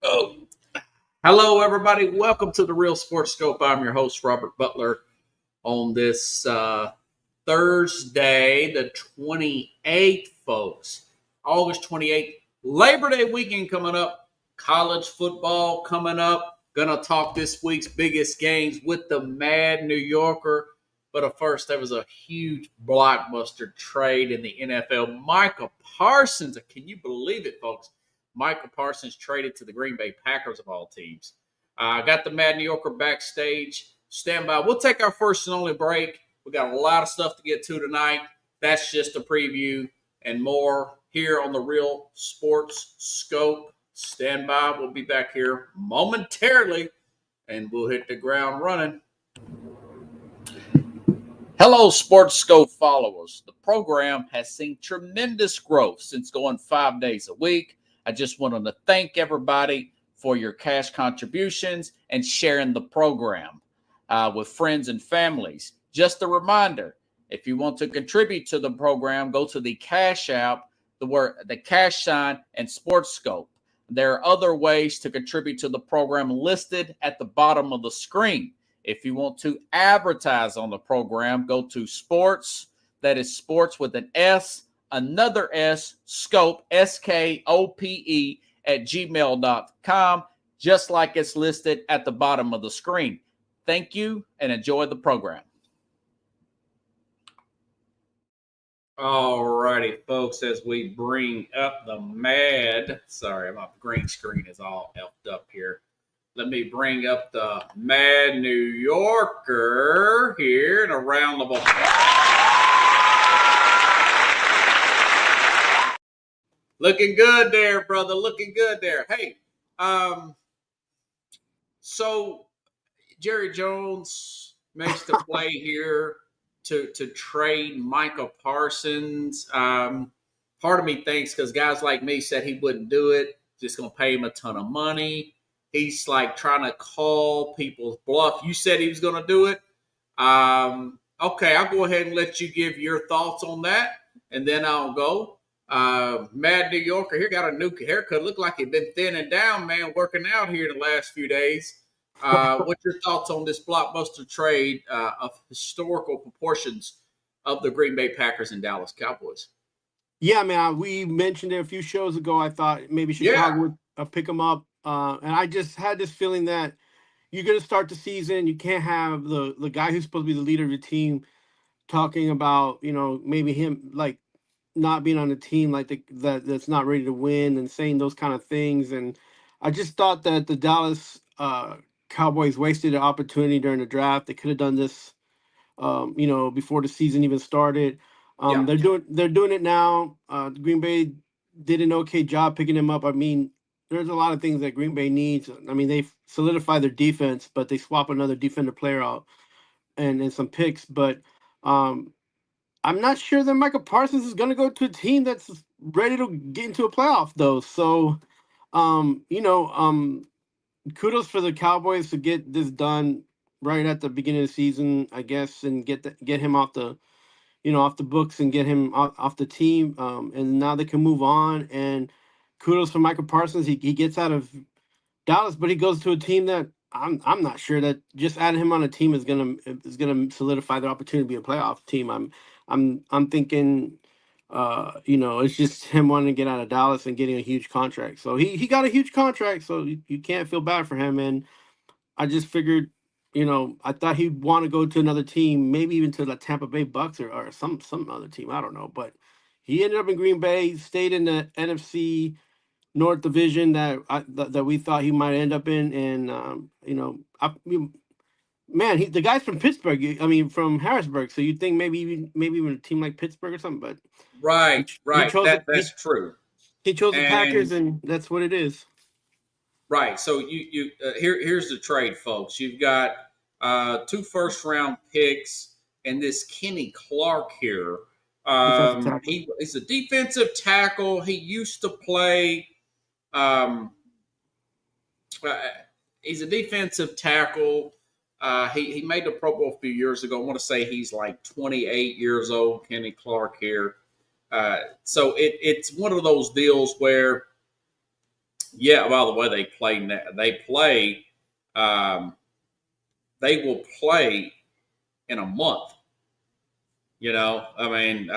Oh, hello, everybody. Welcome to the Real Sports Scope. I'm your host, Robert Butler, on this Thursday, the 28th, folks. August 28th, Labor Day weekend coming up, college football coming up. Gonna talk this week's biggest games with the Mad New Yorker. But at first, there was a huge blockbuster trade in the NFL. Micah Parsons, can you believe it, folks? Micah Parsons traded to the Green Bay Packers of all teams. Got the Mad New Yorker backstage. Stand by. We'll take our first and only break. We got a lot of stuff to get to tonight. That's just a preview and more here on the Real Sports Scope. Stand by. We'll be back here momentarily, and we'll hit the ground running. Hello, Sports Scope followers. The program has seen tremendous growth since going 5 days a week. I just wanted to thank everybody for your cash contributions and sharing the program with friends and families. Just a reminder, if you want to contribute to the program, go to the Cash App, the cash sign, and Sports Scope. There are other ways to contribute to the program listed at the bottom of the screen. If you want to advertise on the program, go to sports, that is sports with an S, another S, scope, SKOPE, at gmail.com, just like it's listed at the bottom of the screen. Thank you and enjoy the program. All righty, folks, as we bring up the my green screen is all effed up here. Let me bring up the Mad New Yorker here and a round of applause. Looking good there, brother. Looking good there. Hey, so Jerry Jones makes the play here to trade Micah Parsons. Part of me thinks because guys like me said he wouldn't do it, just going to pay him a ton of money. He's like trying to call people's bluff. You said he was going to do it. Okay, I'll go ahead and let you give your thoughts on that, and then I'll go. Mad New Yorker here got a new haircut. Looked like he'd been thinning down, man, working out here the last few days. What's your thoughts on this blockbuster trade of historical proportions of the Green Bay Packers and Dallas Cowboys? Yeah, man, we mentioned it a few shows ago. I thought maybe Chicago would pick them up. And I just had this feeling that you're going to start the season. You can't have the guy who's supposed to be the leader of the team talking about, maybe him like not being on the team, like that's not ready to win and saying those kind of things. And I just thought that the Dallas Cowboys wasted an opportunity during the draft. They could have done this, before the season even started. They're doing it now. Green Bay did an okay job picking him up. I mean, there's a lot of things that Green Bay needs. I mean, they've solidified their defense, but they swap another defender player out and some picks. But I'm not sure that Micah Parsons is going to go to a team that's ready to get into a playoff, though. So, kudos for the Cowboys to get this done right at the beginning of the season, I guess, and get him off the books and get him off the team. And now they can move on. And kudos for Michael Parsons. He gets out of Dallas, but he goes to a team that I'm not sure that just adding him on a team is gonna solidify their opportunity to be a playoff team. I'm thinking, it's just him wanting to get out of Dallas and getting a huge contract. So he got a huge contract, so you can't feel bad for him. And I just figured, I thought he'd want to go to another team, maybe even to the Tampa Bay Bucks or some other team. I don't know, but he ended up in Green Bay, stayed in the NFC North division that we thought he might end up in, and man, the guy's from Pittsburgh. I mean, from Harrisburg. So you'd think maybe even a team like Pittsburgh or something, but right. That's true. He chose the Packers, and that's what it is. Right. So here's the trade, folks. You've got 2 first-round picks and this Kenny Clark here. He's a defensive tackle. He used to play. He's a defensive tackle. He made the Pro Bowl a few years ago. I want to say he's like 28 years old, Kenny Clark here. So it's one of those deals where Yeah. By the way, they play. They play. Um, they will play in a month. I mean,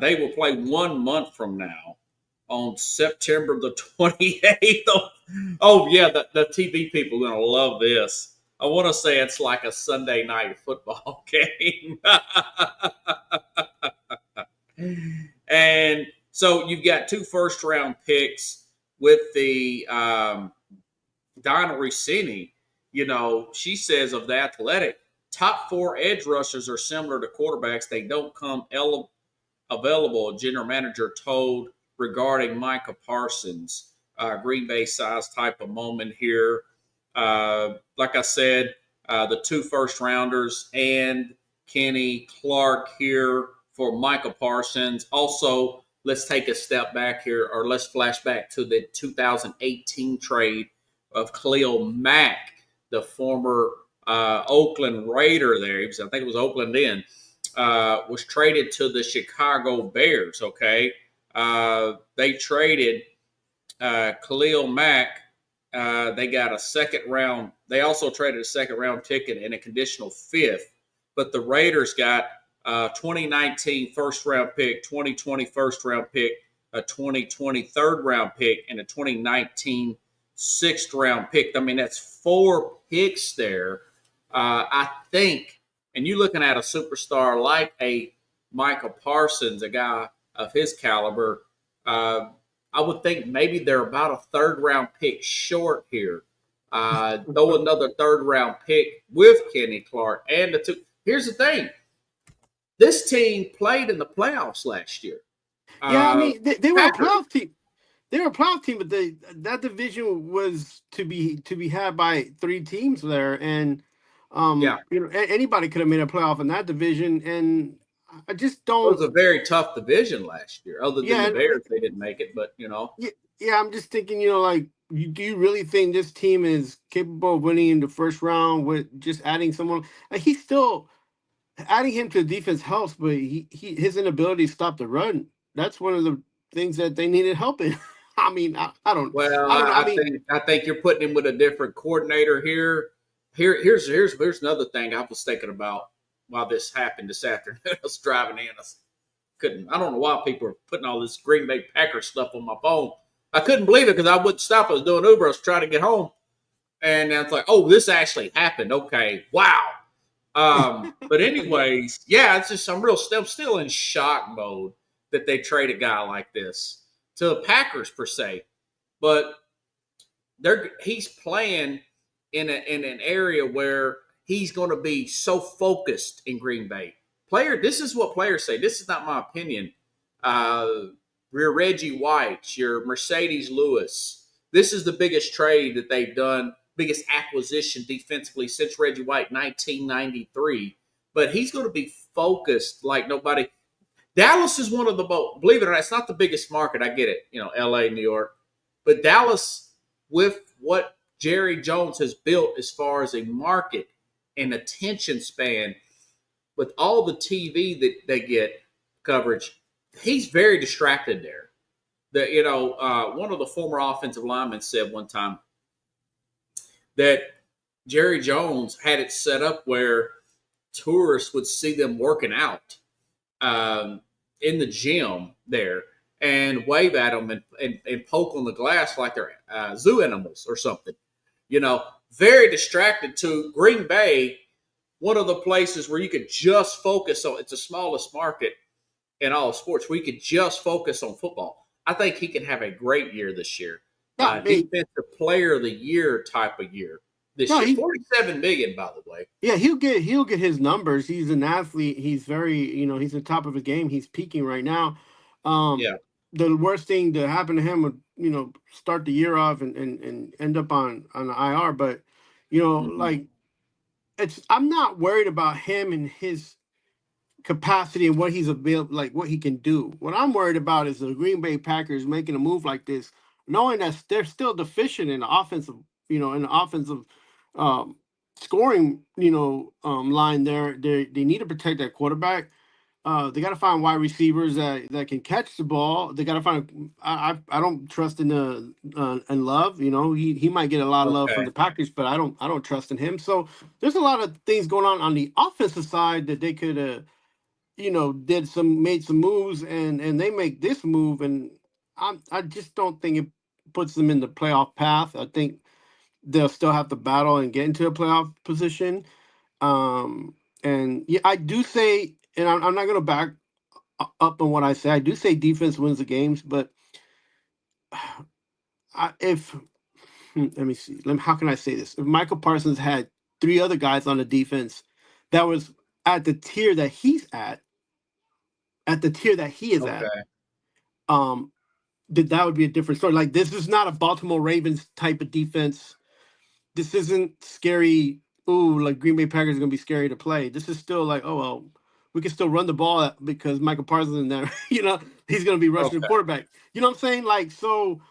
they will play 1 month from now on September the 28th. Oh, yeah, the TV people are going to love this. I want to say it's like a Sunday night football game. And so you've got 2 first-round picks with the Donna Rossini. She says of the Athletic, top 4 edge rushers are similar to quarterbacks. They don't come available, a general manager told regarding Micah Parsons. Green Bay size type of moment here. Like I said, the 2 first-rounders and Kenny Clark here for Micah Parsons. Also, let's take a step back here, or let's flash back to the 2018 trade of Khalil Mack, the former Oakland Raider there. I think it was Oakland then. Was traded to the Chicago Bears. Okay, they traded Khalil Mack. They got a second round. They also traded a second round ticket and a conditional 5th. But the Raiders got 2019 first round pick, 2020 first round pick, a 2020 third round pick, and a 2019 sixth round pick. I mean, that's 4 picks there. I think, and you're looking at a superstar like a Micah Parsons, a guy of his caliber. I would think maybe they're about a third-round pick short here. Throw another third-round pick with Kenny Clark and the 2. Here's the thing: this team played in the playoffs last year. Yeah, I mean they were a playoff team. They were a playoff team, but that division was to be had by 3 teams there, and anybody could have made a playoff in that division, and I just don't. It was a very tough division last year. Other than the Bears, they didn't make it, but Yeah, I'm just thinking, do you really think this team is capable of winning in the first round with just adding someone? He's still adding him to the defense helps, but his inability to stop the run. That's one of the things that they needed help in. I mean, I don't. Well, I think you're putting him with a different coordinator here. Here's another thing I was thinking about while this happened this afternoon. I was driving in. I don't know why people are putting all this Green Bay Packers stuff on my phone. I couldn't believe it because I wouldn't stop. I was doing Uber. I was trying to get home. And it's like, oh, this actually happened. Okay. Wow. But anyways, yeah, it's just I'm still in shock mode that they trade a guy like this to the Packers per se. But he's playing in an area where he's going to be so focused in Green Bay. This is what players say. This is not my opinion. Your Reggie White, your Mercedes Lewis. This is the biggest trade that they've done, biggest acquisition defensively since Reggie White, 1993. But he's going to be focused like nobody. Dallas is one of the most, believe it or not, it's not the biggest market. I get it, LA, New York. But Dallas, with what Jerry Jones has built as far as a market and attention span, with all the TV that they get coverage, he's very distracted there. One of the former offensive linemen said one time that Jerry Jones had it set up where tourists would see them working out in the gym there and wave at them and poke on the glass like they're zoo animals or something. Very distracted to Green Bay, one of the places where you could just focus on. It's the smallest market in all sports where you could just focus on football. I think he can have a great year this year. Defensive Player of the Year type of year this year. $47 million, by the way. Yeah, he'll get his numbers. He's an athlete. He's very, he's the top of his game. He's peaking right now. The worst thing to happen to him would, start the year off and end up on the IR. But, I'm not worried about him and his capacity and what he's available, like what he can do. What I'm worried about is the Green Bay Packers making a move like this, knowing that they're still deficient in the offensive, scoring, line there. They need to protect that quarterback. They got to find wide receivers that can catch the ball. They got to find. I don't trust in in Love. You know, he might get a lot of love from Okay. the Packers, but I don't trust in him. So there's a lot of things going on the offensive side that they could made some moves, and they make this move, and I just don't think it puts them in the playoff path. I think they'll still have to battle and get into a playoff position. Um, and yeah, I do say, and I'm not going to back up on what I say. I do say defense wins the games, but if let me see, how can I say this? If Michael Parsons had three other guys on the defense that was at the tier that he's at the tier that he is at, Okay. um, that would be a different story. Like, this is not a Baltimore Ravens type of defense. This isn't scary. Ooh, like Green Bay Packers are gonna be scary to play. This is still like, oh well, we can still run the ball because Michael Parsons in there. He's gonna be rushing the Okay. quarterback. You know what I'm saying? Like, so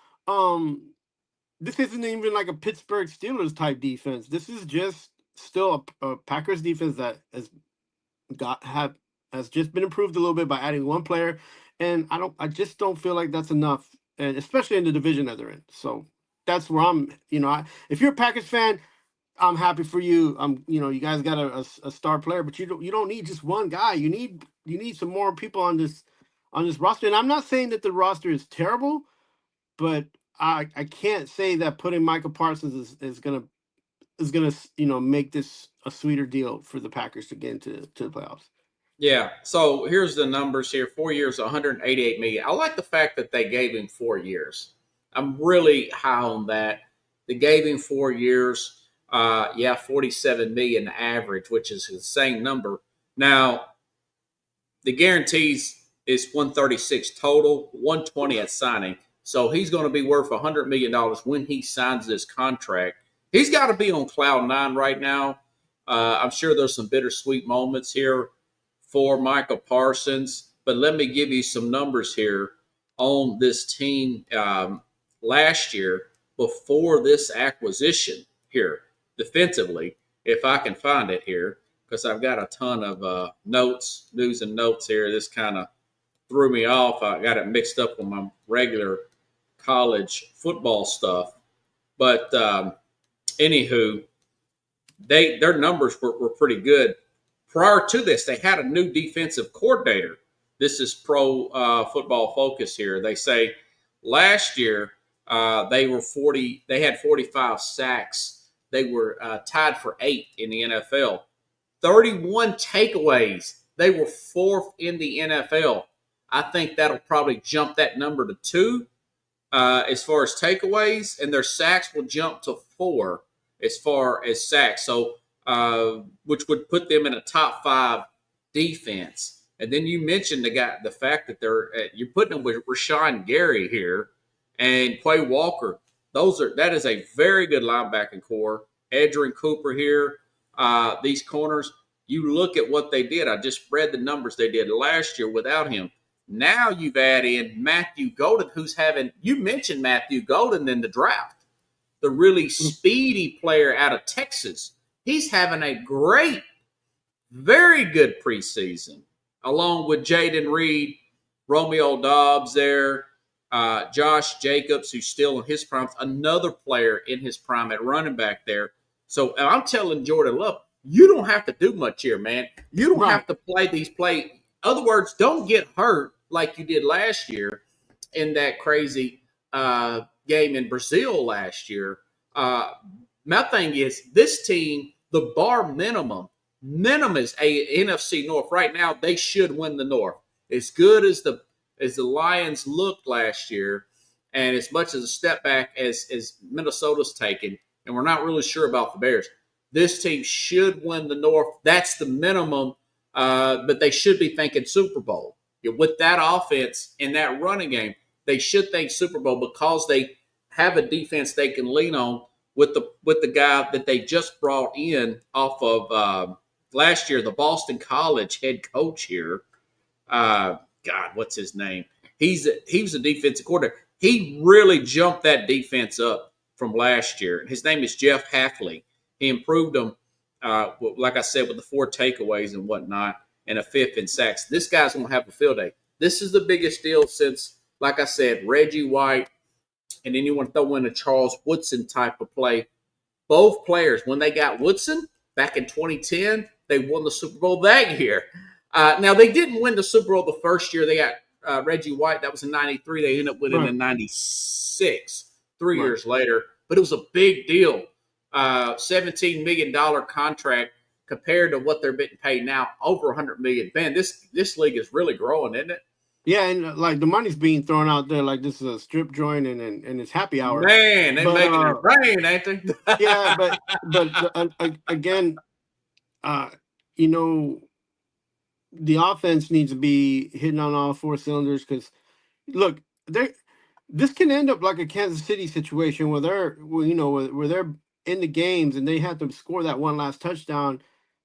this isn't even like a Pittsburgh Steelers type defense. This is just still a Packers defense that has just been improved a little bit by adding one player, and I just don't feel like that's enough, and especially in the division that they're in. So that's where I'm. If you're a Packers fan, I'm happy for you. You guys got a star player, but you don't need just one guy. You need some more people on this roster. And I'm not saying that the roster is terrible, but I can't say that putting Michael Parsons is gonna make this a sweeter deal for the Packers to get into the playoffs. Yeah. So here's the numbers here. 4 years, 188 million. I like the fact that they gave him 4 years. I'm really high on that. They gave him 4 years. 47 million average, which is the same number. Now, the guarantees is 136 total, 120 at signing. So he's going to be worth $100 million when he signs this contract. He's got to be on cloud nine right now. I'm sure there's some bittersweet moments here for Michael Parsons, but let me give you some numbers here on this team last year before this acquisition here defensively, if I can find it here, because I've got a ton of news and notes here. This kind of threw me off. I got it mixed up with my regular college football stuff. But anywho, their numbers were pretty good. Prior to this, they had a new defensive coordinator. This is Pro Football Focus here. They say last year they were 40. They had 45 sacks. They were tied for 8th in the NFL. 31 takeaways. They were 4th in the NFL. I think that'll probably jump that number to 2 as far as takeaways, and their sacks will jump to 4 as far as sacks. So, which would put them in a top 5 defense. And then you mentioned the fact that you're putting them with Rashawn Gary here and Quay Walker. That is a very good linebacking core. Edgerrin Cooper here. These corners, you look at what they did. I just read the numbers they did last year without him. Now you've added in Matthew Golden, you mentioned Matthew Golden in the draft, the really speedy player out of Texas. He's having a great, very good preseason, along with Jaden Reed, Romeo Dobbs there, Josh Jacobs, who's still in his prime, another player in his prime at running back there. So I'm telling Jordan Love, you don't have to do much here, man. You don't have to play these plays. Other words, don't get hurt like you did last year in that crazy game in Brazil last year. My thing is, this team, the bar minimum is a NFC North. Right now, they should win the North. As good as the Lions looked last year, and as much as a step back as Minnesota's taken, and we're not really sure about the Bears, this team should win the North. That's the minimum, but they should be thinking Super Bowl. With that offense and that running game, they should think Super Bowl because they have a defense they can lean on with the guy that they just brought in off of last year, the Boston College head coach here. God, what's his name? He was a defensive coordinator. He really jumped that defense up from last year. His name is Jeff Hafley. He improved them, like I said, with the 4 takeaways and whatnot. and a 5th in sacks. This guy's going to have a field day. This is the biggest deal since, like I said, Reggie White, and then you want to throw in a Charles Woodson type of play. Both players, when they got Woodson back in 2010, they won the Super Bowl that year. Now, they didn't win the Super Bowl the first year. They got Reggie White. That was in 93. They ended up winning in 96, 3 years later. But it was a big deal. $17 million contract compared to what they're being paid now, over $100 million. Man, this league is really growing, isn't it? Yeah, and like the money's being thrown out there like this is a strip joint and it's happy hour. Man, they're making it rain, ain't they? Yeah, but again, you know, the offense needs to be hitting on all 4 cylinders because, look, this can end up like a Kansas City situation where they're in the games and they have to score that one last touchdown.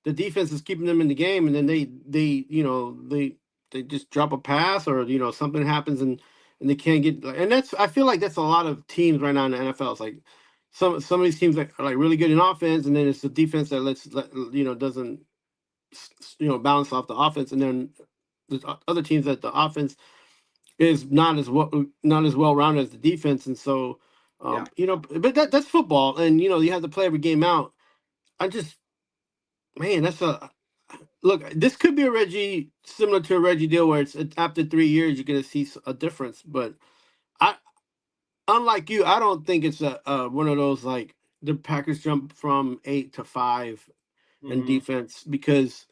The defense is keeping them in the game, and then they just drop a pass or something happens and they can't get. And I feel like that's a lot of teams right now in the NFL. It's like some of these teams are like really good in offense, and then it's the defense that doesn't balance off the offense, and then there's other teams that the offense is not as well rounded as the defense, and so but that's football, and you have to play every game out. Look, this could be similar to a Reggie deal where it's after 3 years you're going to see a difference. But unlike you, I don't think it's one of those like the Packers jump from 8 to 5 in defense, because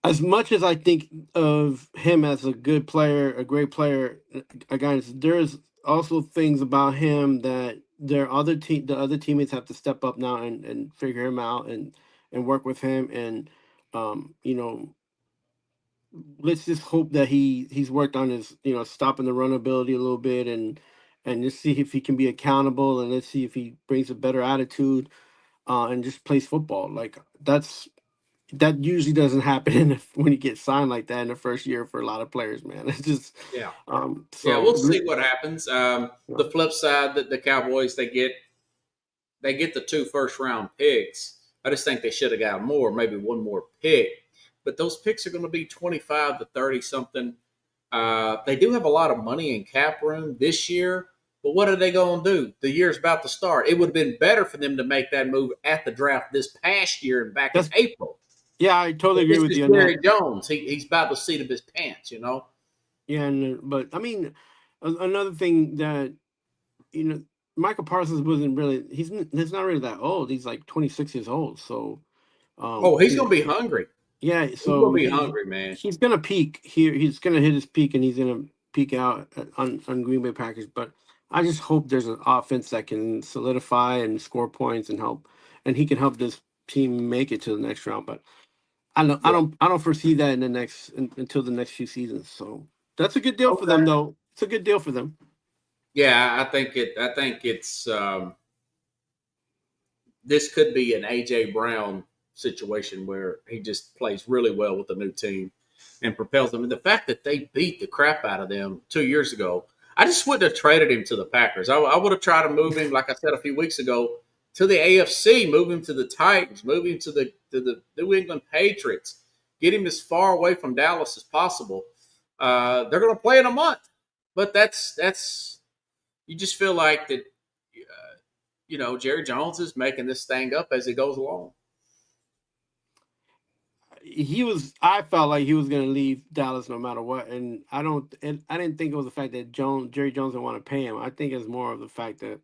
as much as I think of him as a good player, a great player, there's also things about him that the other teammates have to step up now and figure him out and work with him, and let's just hope that he's worked on his stopping the run ability a little bit, and just see if he can be accountable, and let's see if he brings a better attitude and just plays football. Like that usually doesn't happen when you get signed like that in the first year for a lot of players, man. It's just we'll see what happens. The flip side, that the Cowboys they get the 2 first-round picks. I just think they should have got maybe one more pick. But those picks are going to be 25 to 30 something. They do have a lot of money in cap room this year, but what are they going to do? The year's about to start. It would have been better for them to make that move at the draft this past year and back in April. Yeah, I totally agree with you. Jerry Jones, he's about the seat of his pants, Yeah, but I mean, another thing that Michael Parsons wasn't really. He's not really that old. He's like 26 years old. So, he's gonna be hungry. Yeah, so he's gonna be hungry, man. He's gonna peak here. He's gonna hit his peak, and he's gonna peak out on Green Bay Packers. But I just hope there's an offense that can solidify and score points and help, and he can help this team make it to the next round. But I don't foresee that until the next few seasons. So that's a good deal for them, though. It's a good deal for them. Yeah, I think it's this could be an AJ Brown situation where he just plays really well with the new team and propels them. And the fact that they beat the crap out of them 2 years ago, I just wouldn't have traded him to the Packers. I would have tried to move him, like I said a few weeks ago, to the AFC, move him to the Titans, move him to the New England Patriots, get him as far away from Dallas as possible. They're going to play in a month, but that's you just feel like that. Jerry Jones is making this thing up as it goes along. I felt like he was going to leave Dallas no matter what, and I didn't think it was the fact that Jerry Jones didn't want to pay him. I think it's more of the fact that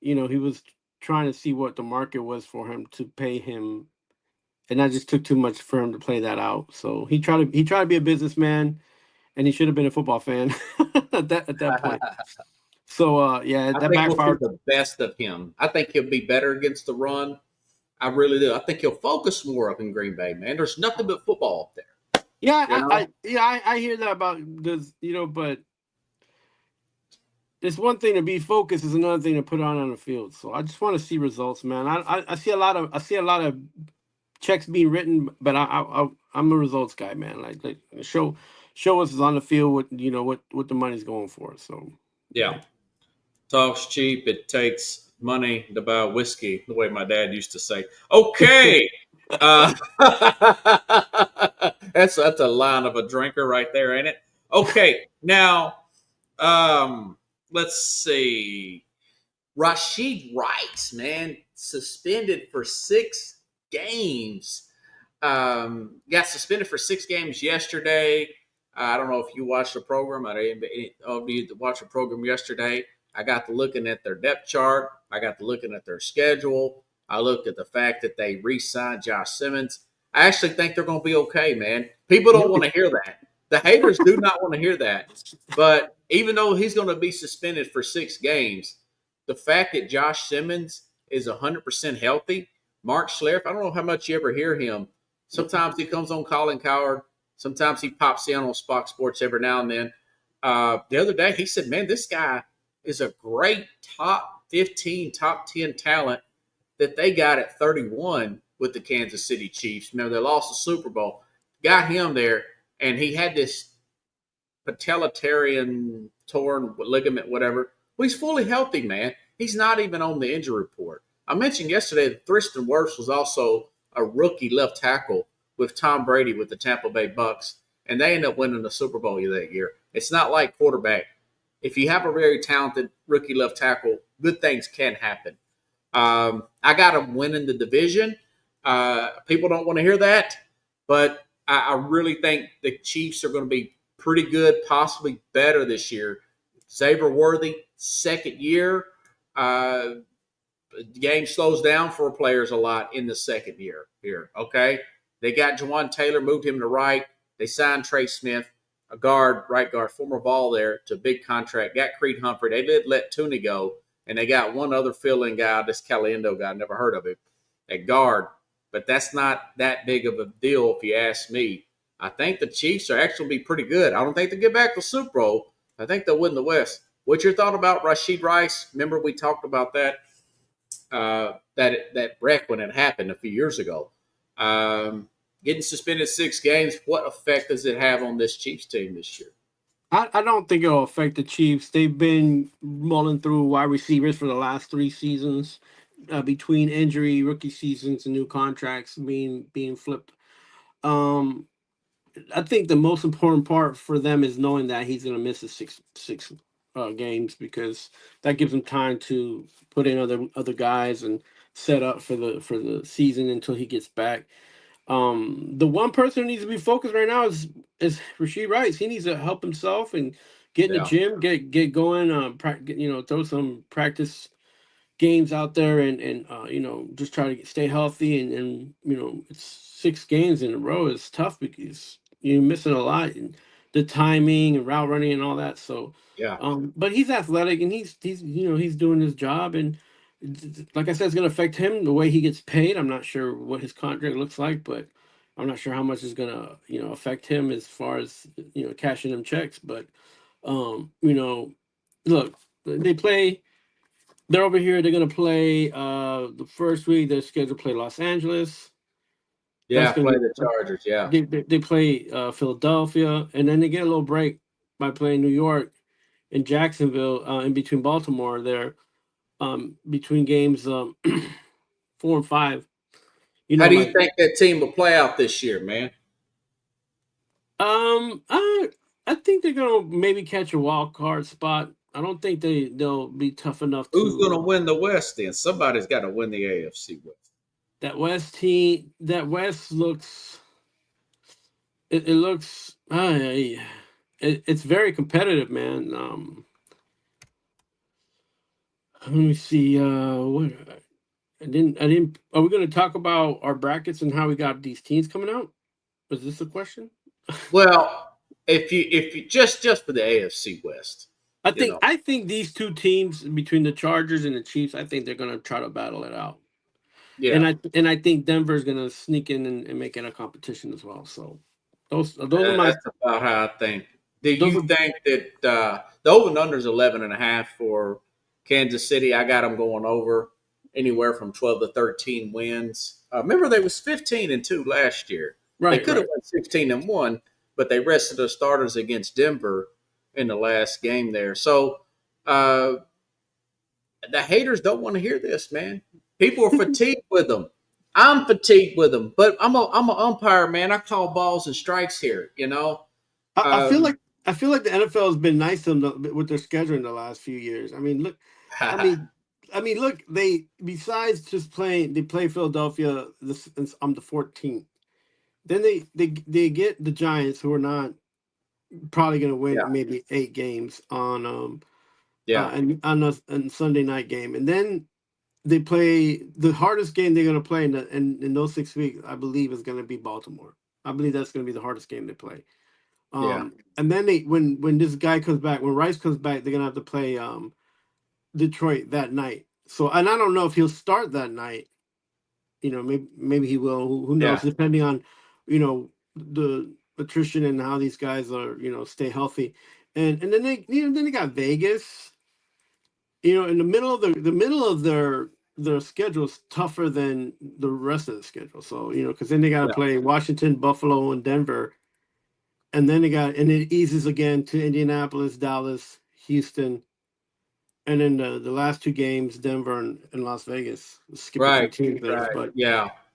he was trying to see what the market was for him to pay him, and that just took too much for him to play that out. So he tried to be a businessman, and he should have been a football fan at that point. So that backfired. The best of him. I think he'll be better against the run. I really do. I think he'll focus more up in Green Bay, man. There's nothing but football up there. Yeah, I hear that about this, but it's one thing to be focused, it's another thing to put on the field. So I just want to see results, man. I see a lot of checks being written, but I'm a results guy, man. Like show us on the field what the money's going for. So yeah, talk's cheap. It takes money to buy whiskey, the way my dad used to say. Okay, Uh, that's a line of a drinker right there, ain't it? Okay, now let's see. Rashid Rice, man, suspended for 6 games. Got suspended for 6 games yesterday. I don't know if you watched the program. I didn't you watch the program yesterday. I got to looking at their depth chart. I got to looking at their schedule. I looked at the fact that they re-signed Josh Simmons. I actually think they're going to be okay, man. People don't want to hear that. The haters do not want to hear that. But even though he's going to be suspended for 6 games, the fact that Josh Simmons is 100% healthy, Mark Schlereth, I don't know how much you ever hear him. Sometimes he comes on Colin Coward. Sometimes he pops in on Fox Sports every now and then. The other day, he said, man, this guy is a great top 15, top 10 talent that they got at 31 with the Kansas City Chiefs. Remember, they lost the Super Bowl. Got him there, and he had this patellar torn ligament, whatever. Well, he's fully healthy, man. He's not even on the injury report. I mentioned yesterday that Tristan Wirfs was also a rookie left tackle with Tom Brady with the Tampa Bay Bucks, and they ended up winning the Super Bowl that year. It's not like quarterback. If you have a very talented rookie left tackle, good things can happen. I got them winning the division. People don't want to hear that, but I really think the Chiefs are going to be pretty good, possibly better this year. Xavier Worthy, second year. The game slows down for players a lot in the second year here, okay? They got Jawan Taylor, moved him to right. They signed Trey Smith, a guard, right guard, former Vol there, to a big contract. Got Creed Humphrey. They did let Tooney go, and they got one other fill-in guy, this Caliendo guy, never heard of him, at guard. But that's not that big of a deal if you ask me. I think the Chiefs are actually be pretty good. I don't think they'll get back to the Super Bowl. I think they'll win the West. What's your thought about Rashid Rice? Remember we talked about that that wreck when it happened a few years ago. Getting suspended 6 games, what effect does it have on this Chiefs team this year? I don't think it'll affect the Chiefs. They've been mulling through wide receivers for the last 3 seasons, between injury, rookie seasons, and new contracts being flipped. Um, I think the most important part for them is knowing that he's going to miss the six games, because that gives them time to put in other guys and set up for the season until he gets back. The one person who needs to be focused right now is Rashid Rice. He needs to help himself and get in the gym, get going, throw some practice games out there, and just try to stay healthy, and it's 6 games in a row is tough because you're missing a lot, and the timing and route running and all that. So Yeah. but he's athletic, and he's doing his job, and like I said, it's going to affect him the way he gets paid. I'm not sure what his contract looks like, but I'm not sure how much is going to affect him as far as cashing them checks. But look, they play. They're over here. They're going to play the first week. They're scheduled to play Los Angeles. Yeah, play the Chargers. Yeah, they play Philadelphia, and then they get a little break by playing New York and Jacksonville, in between Baltimore there, between games 4 and 5. How do you think that team will play out this year, man? I think they're gonna maybe catch a wild card spot. I don't think they'll be tough enough to. Who's gonna win the West then? Somebody's got to win the AFC West. That West looks. It looks. It's very competitive, man. Let me see. What I didn't. Are we going to talk about our brackets and how we got these teams coming out? Was this a question? Well, if you just for the AFC West, I think these two teams between the Chargers and the Chiefs, I think they're going to try to battle it out. Yeah, and I think Denver's going to sneak in and make it a competition as well. So those are my. That's about how I think. Do you think that the over and under is 11.5 for Kansas City? I got them going over anywhere from 12 to 13 wins. Remember, they was 15-2 last year. Right, they could have won 16-1, but they rested their starters against Denver in the last game there. So the haters don't want to hear this, man. People are fatigued with them. I'm fatigued with them, but I'm an umpire, man. I call balls and strikes here. I feel like the NFL has been nice to them with their scheduling the last few years. I mean, look, I mean, look. They besides just playing, they play Philadelphia on the 14th. Then they get the Giants, who are not probably going to win maybe 8 games on and on a Sunday night game, and then they play the hardest game they're going to play in those 6 weeks. I believe is going to be Baltimore. I believe that's going to be the hardest game they play. And then when this guy comes back, when Rice comes back, they're gonna have to play Detroit that night. So, and I don't know if he'll start that night. Maybe he will. Who knows? Depending on, the attrition and how these guys are, stay healthy. And then they got Vegas. In the middle of the middle of their schedule is tougher than the rest of the schedule. So, because then they got to play Washington, Buffalo, and Denver. And then it eases again to Indianapolis, Dallas, Houston, and then the last 2 games, Denver and Las Vegas. Right. Teams there, right. But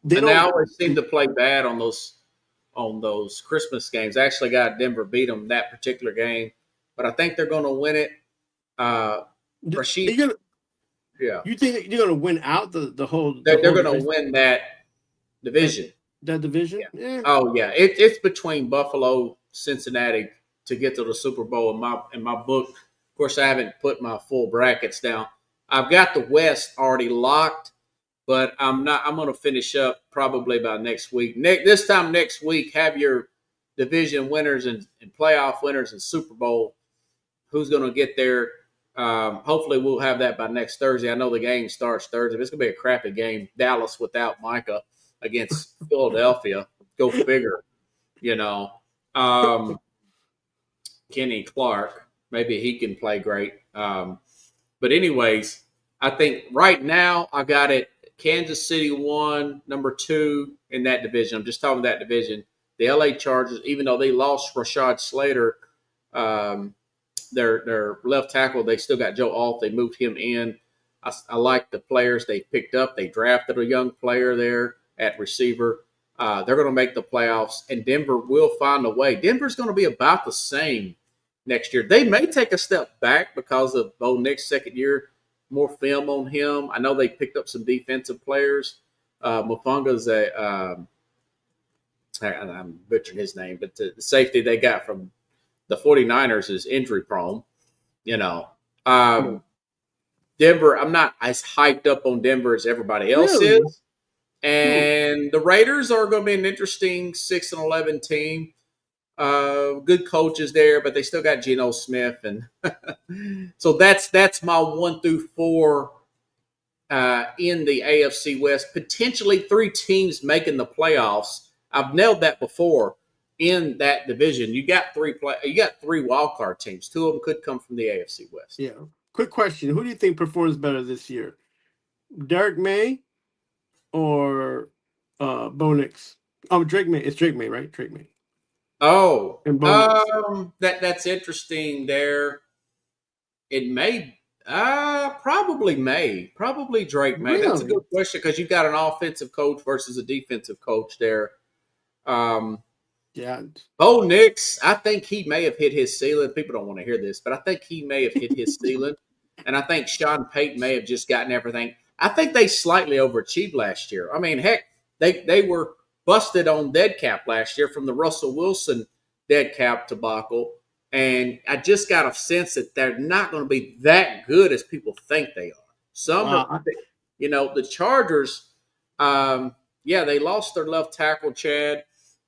they always seem to play bad on those Christmas games. I actually got Denver beat them that particular game, but I think they're going to win it. Rashid, you think you're going to win out the whole? They're going to win that division. That division? Yeah. Oh yeah, it's between Buffalo, Cincinnati to get to the Super Bowl in my book. Of course, I haven't put my full brackets down. I've got the West already locked, but I'm going to finish up probably by next week. This time next week, have your division winners and playoff winners and Super Bowl. Who's going to get there? Hopefully, we'll have that by next Thursday. I know the game starts Thursday. It's going to be a crappy game. Dallas without Micah against Philadelphia. Go figure. Kenny Clark, maybe he can play great. But anyways, I think right now I got it Kansas City 1, number 2 in that division. I'm just talking that division. The LA Chargers, even though they lost Rashad Slater, their left tackle, they still got Joe Alt. They moved him in. I like the players they picked up. They drafted a young player there at receiver. They're going to make the playoffs, and Denver will find a way. Denver's going to be about the same next year. They may take a step back because of Bo Nix's second year, more film on him. I know they picked up some defensive players. Mofonga's I'm butchering his name, but the safety they got from the 49ers is injury prone. Denver, I'm not as hyped up on Denver as everybody else is. And the Raiders are going to be an interesting 6-11 team. Good coaches there, but they still got Geno Smith, and so that's my 1 through 4 in the AFC West. Potentially 3 teams making the playoffs. I've nailed that before in that division. You got 3 wild card teams. 2 of them could come from the AFC West. Yeah. Quick question: who do you think performs better this year, Derek May or Bo Nix? Drake May. It's Drake May, right? Drake May. Oh, that's interesting there. It may, probably Drake May. Really? That's a good question because you've got an offensive coach versus a defensive coach there. Yeah. Bo Nix, I think he may have hit his ceiling. People don't want to hear this, but I think he may have hit his ceiling. And I think Sean Payton may have just gotten everything. I think they slightly overachieved last year. I mean, heck, they were busted on dead cap last year from the Russell Wilson dead cap debacle. And I just got a sense that they're not going to be that good as people think they are. The Chargers, they lost their left tackle, Chad,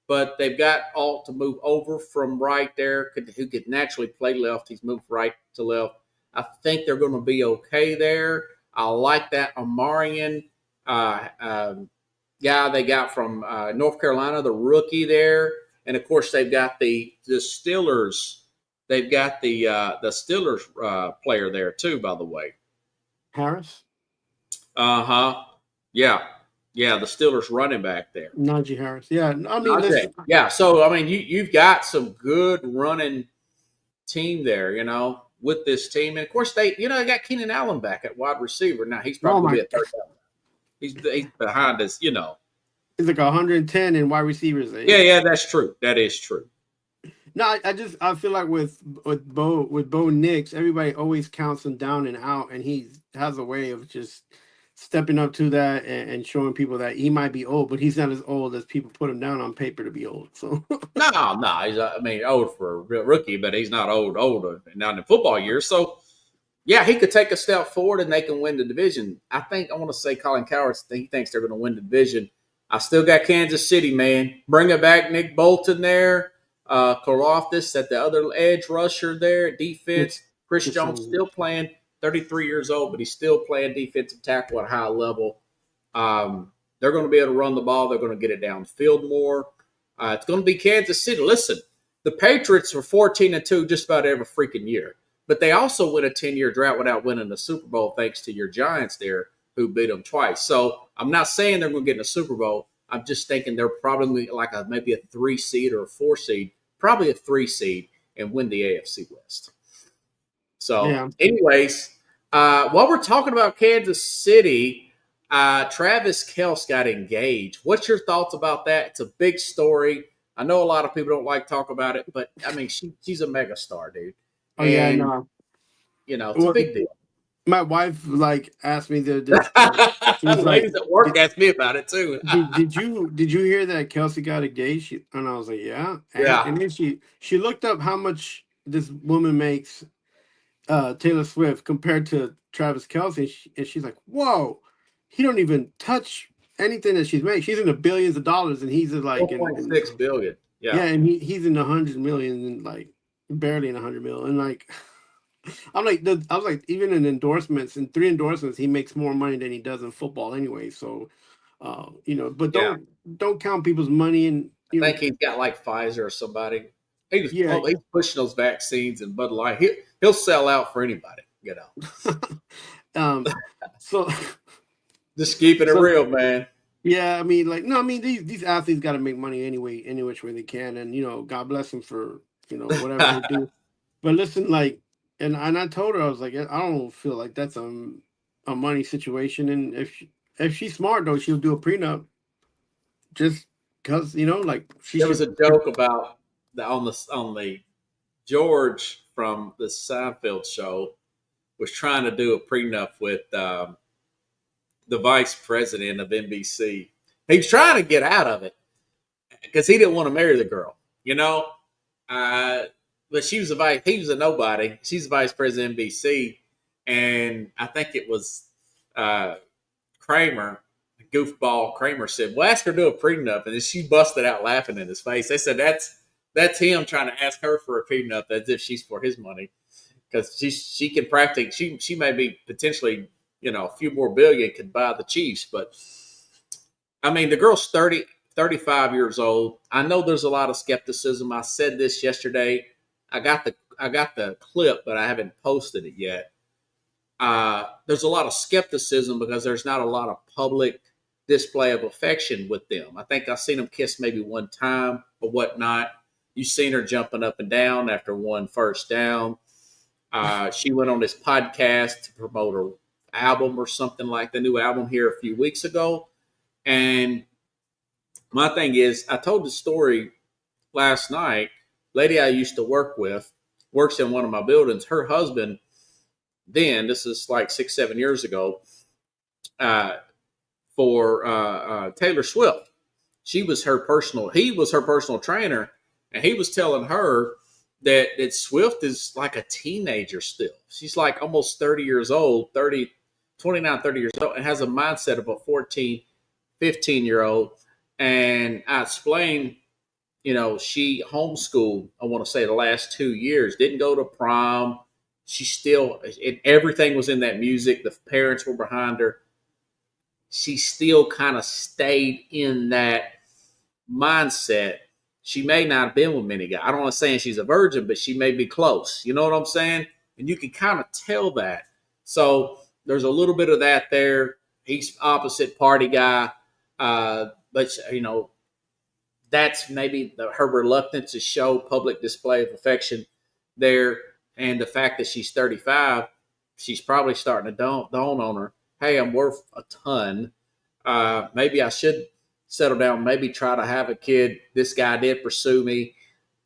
but they've got Alt to move over from right there, who could naturally play left. He's moved right to left. I think they're going to be okay there. I like that Amarian guy they got from North Carolina, the rookie there. And, of course, they've got the Steelers. They've got the Steelers player there, too, by the way. Harris? Uh-huh. Yeah. Yeah, the Steelers running back there. Najee Harris. Yeah. I mean, yeah. So, I mean, you've got some good running team there, with this team. And, of course, they got Keenan Allen back at wide receiver. Now, he's probably a third down. He's behind us, He's like 110 in wide receivers. Yeah, that's true. That is true. No, I feel like with Bo Nix, everybody always counts him down and out, and he has a way of just stepping up to that and showing people that he might be old, but he's not as old as people put him down on paper to be old. So No, he's old for a real rookie, but he's not older, not in football years. So yeah, he could take a step forward and they can win the division. I want to say Colin Cowherd, he thinks they're going to win the division. I still got Kansas City, man. Bring it back, Nick Bolton there. Karlaftis at the other edge rusher there. Defense. Chris Jones still playing, 33 years old, but he's still playing defensive tackle at a high level. They're going to be able to run the ball. They're going to get it downfield more. It's going to be Kansas City. Listen, the Patriots were 14-2 just about every freaking year. But they also win a 10-year drought without winning the Super Bowl thanks to your Giants there who beat them twice. So I'm not saying they're going to get in the Super Bowl. I'm just thinking they're probably like maybe a 3 seed or a 4 seed, probably a 3 seed, and win the AFC West. So, anyways, while we're talking about Kansas City, Travis Kelce got engaged. What's your thoughts about that? It's a big story. I know a lot of people don't like to talk about it, but I mean, she's a megastar, dude. Oh, and, yeah, I know. You know, it's a big deal. My wife asked me the ladies at work asked me about it too. did you hear that Kelce got engaged? And I was like, yeah. And then she looked up how much this woman makes, Taylor Swift, compared to Travis Kelce, and she's like, whoa, he don't even touch anything that she's made. She's in the billions of dollars, and he's in like 4.6 billion. Yeah, and he's in the 100 million, and like barely in 100 million, and like. I was like, even in endorsements, in 3 endorsements, he makes more money than he does in football anyway. So, but don't count people's money. And I think he's got like Pfizer or somebody. He's pushing those vaccines and Bud Light. He'll sell out for anybody, you know. So just keeping it real, man. Yeah, I mean, these athletes got to make money anyway, any which way they can, and God bless them for whatever they do. But listen, And I told her, I was like, I don't feel like that's a money situation. And if she's smart though, she'll do a prenup. Just because there was a joke about on the George from the Seinfeld show was trying to do a prenup with the vice president of NBC. He was trying to get out of it because he didn't want to marry the girl, But he was a nobody. She's the vice president of NBC. And I think it was Kramer, goofball Kramer said, well, ask her to do a prenup. And then she busted out laughing in his face. They said, that's him trying to ask her for a prenup as if she's for his money. Because she can practically, she may be potentially, a few more billion could buy the Chiefs. But, I mean, the girl's 35 years old. I know there's a lot of skepticism. I said this yesterday. I got the clip, but I haven't posted it yet. There's a lot of skepticism because there's not a lot of public display of affection with them. I think I've seen them kiss maybe one time or whatnot. You've seen her jumping up and down after one first down. She went on this podcast to promote her album or something like the new album here a few weeks ago. And my thing is, I told the story last night. Lady I used to work with works in one of my buildings. Her husband, then, this is like 6-7 years ago, for Taylor Swift. He was her personal trainer, and he was telling her that Swift is like a teenager still. She's like almost 30 years old, 29, 30 years old, and has a mindset of a 14, 15-year-old. And I explained, she homeschooled, I want to say the last 2 years, didn't go to prom. She still, everything was in that music. The parents were behind her. She still kind of stayed in that mindset. She may not have been with many guys. I don't want to say she's a virgin, but she may be close. You know what I'm saying? And you can kind of tell that. So there's a little bit of that there. He's opposite party guy. But, that's maybe her reluctance to show public display of affection there. And the fact that she's 35, she's probably starting to dawn on her, hey, I'm worth a ton. Maybe I should settle down, maybe try to have a kid. This guy did pursue me.